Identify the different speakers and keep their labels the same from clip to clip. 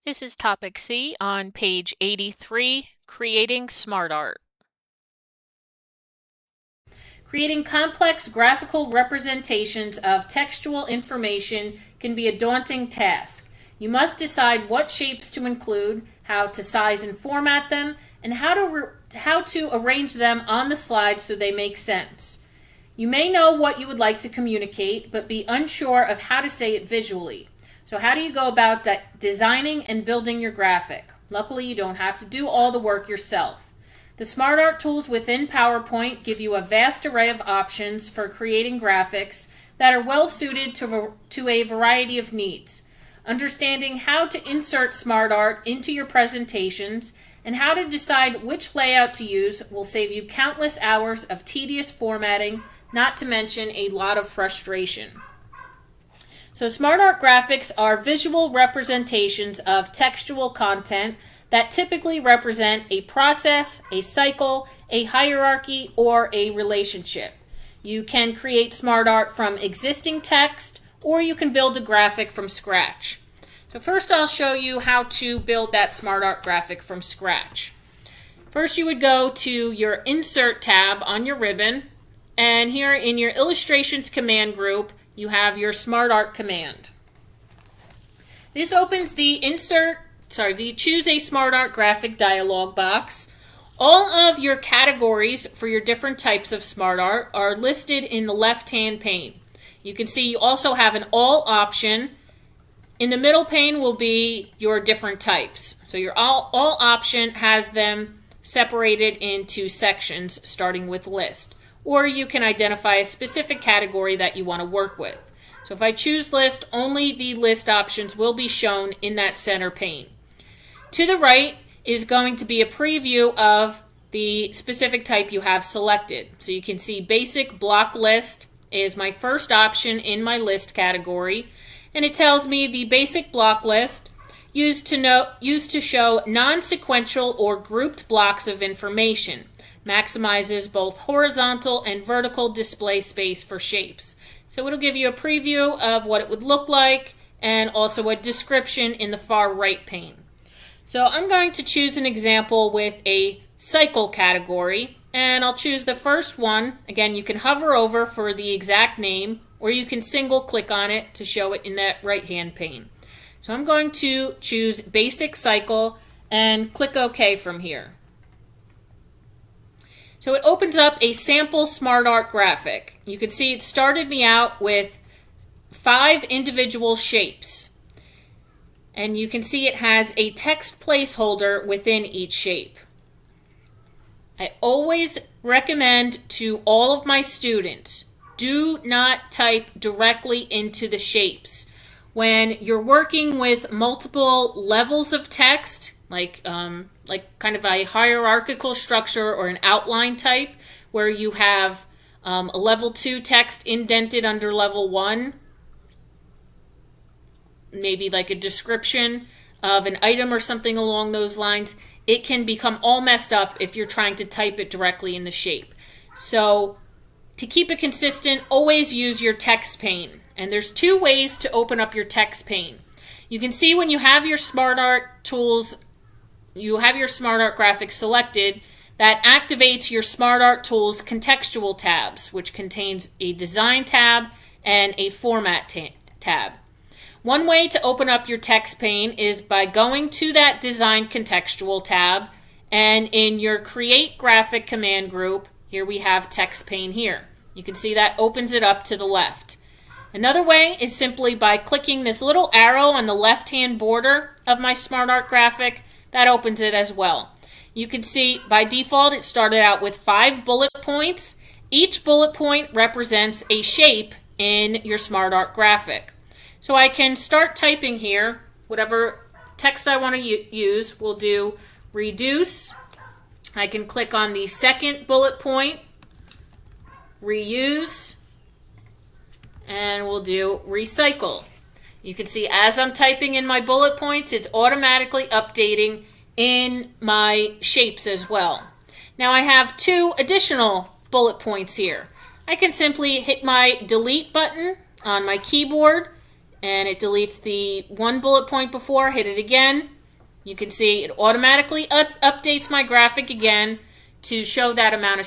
Speaker 1: This is topic C on page 83, creating smart art.
Speaker 2: Creating complex graphical representations of textual information can be a daunting task. You must decide what shapes to include, how to size and format them, and how to arrange them on the slide so they make sense. You may know what you would like to communicate, but be unsure of how to say it visually. So how do you go about designing and building your graphic? Luckily, you don't have to do all the work yourself. The Smart Art tools within PowerPoint give you a vast array of options for creating graphics that are well suited to a variety of needs. Understanding how to insert Smart Art into your presentations and how to decide which layout to use will save you countless hours of tedious formatting, not to mention a lot of frustration. So Smart Art graphics are visual representations of textual content that typically represent a process, a cycle, a hierarchy, or a relationship. You can create Smart Art from existing text, or you can build a graphic from scratch. So first I'll show you how to build that Smart Art graphic from scratch. First you would go to your Insert tab on your ribbon, and here in your Illustrations command group, you have your Smart Art command. This opens the Choose a Smart Art Graphic dialog box. All of your categories for your different types of Smart Art are listed in the left-hand pane. You can see you also have an All option. In the middle pane will be your different types. So your All option has them separated into sections starting with List. Or you can identify a specific category that you want to work with. So if I choose List, only the list options will be shown in that center pane. To the right is going to be a preview of the specific type you have selected. So you can see Basic Block List is my first option in my list category, and it tells me the basic block list used to show non-sequential or grouped blocks of information. Maximizes both horizontal and vertical display space for shapes. So it'll give you a preview of what it would look like and also a description in the far right pane. So I'm going to choose an example with a cycle category, and I'll choose the first one. Again, you can hover over for the exact name, or you can single click on it to show it in that right hand pane. So I'm going to choose Basic Cycle and click OK from here. So it opens up a sample Smart Art graphic. You can see it started me out with 5 individual shapes. And you can see it has a text placeholder within each shape. I always recommend to all of my students, do not type directly into the shapes. When you're working with multiple levels of text, like kind of a hierarchical structure or an outline type, where you have a level 2 text indented under level 1, maybe like a description of an item or something along those lines, it can become all messed up if you're trying to type it directly in the shape. So to keep it consistent, always use your text pane. And there's 2 ways to open up your text pane. You can see when you have your Smart Art tools, you have your Smart Art graphics selected, that activates your Smart Art Tools contextual tabs, which contains a Design tab and a Format tab. One way to open up your text pane is by going to that Design contextual tab, and in your Create Graphic command group, here we have text pane here. You can see that opens it up to the left. Another way is simply by clicking this little arrow on the left-hand border of my Smart Art graphic. That opens it as well. You can see by default it started out with 5 bullet points. Each bullet point represents a shape in your Smart Art graphic. So I can start typing here. Whatever text I want to use, we'll do reduce. I can click on the second bullet point, reuse, and we'll do recycle. You can see as I'm typing in my bullet points, it's automatically updating in my shapes as well. Now I have 2 additional bullet points here. I can simply hit my delete button on my keyboard, and it deletes the 1 bullet point before, hit it again, You can see it automatically updates my graphic again to show that amount of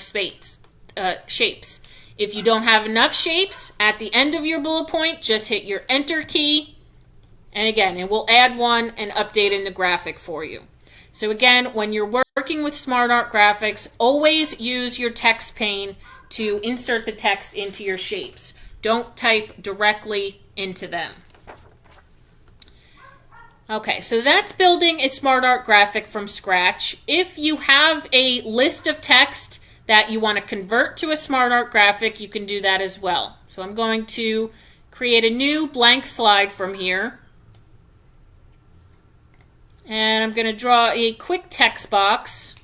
Speaker 2: shapes. If you don't have enough shapes, at the end of your bullet point, just hit your Enter key, and again, it will add one and update in the graphic for you. So again, when you're working with SmartArt graphics, always use your text pane to insert the text into your shapes. Don't type directly into them. Okay, so that's building a SmartArt graphic from scratch. If you have a list of text that you want to convert to a SmartArt graphic, you can do that as well. So I'm going to create a new blank slide from here. And I'm going to draw a quick text box.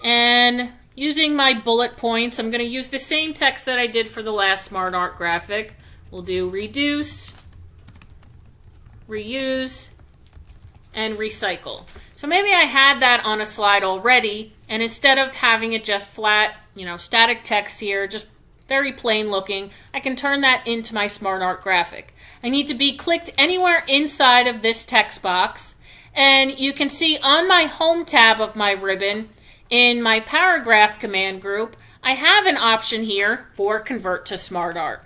Speaker 2: And using my bullet points, I'm going to use the same text that I did for the last SmartArt graphic. We'll do reduce, reuse, and recycle. So maybe I had that on a slide already, and instead of having it just flat, static text here, just very plain looking, I can turn that into my SmartArt graphic. I need to be clicked anywhere inside of this text box, and you can see on my home tab of my ribbon, in my paragraph command group, I have an option here for Convert to SmartArt.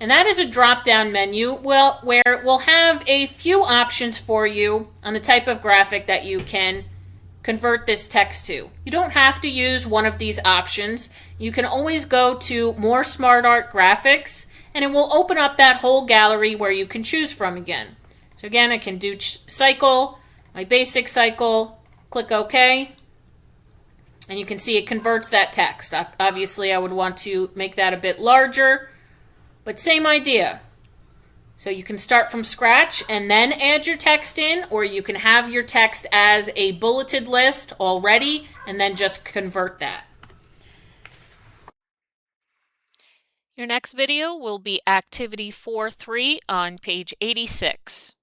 Speaker 2: And that is a drop-down menu where it will have a few options for you on the type of graphic that you can convert this text to. You don't have to use one of these options. You can always go to More SmartArt Graphics, and it will open up that whole gallery where you can choose from again. So again, I can do cycle, my basic cycle, click OK, and you can see it converts that text. Obviously, I would want to make that a bit larger, but same idea. So you can start from scratch and then add your text in, or you can have your text as a bulleted list already and then just convert that.
Speaker 1: Your next video will be Activity 4.3 on page 86.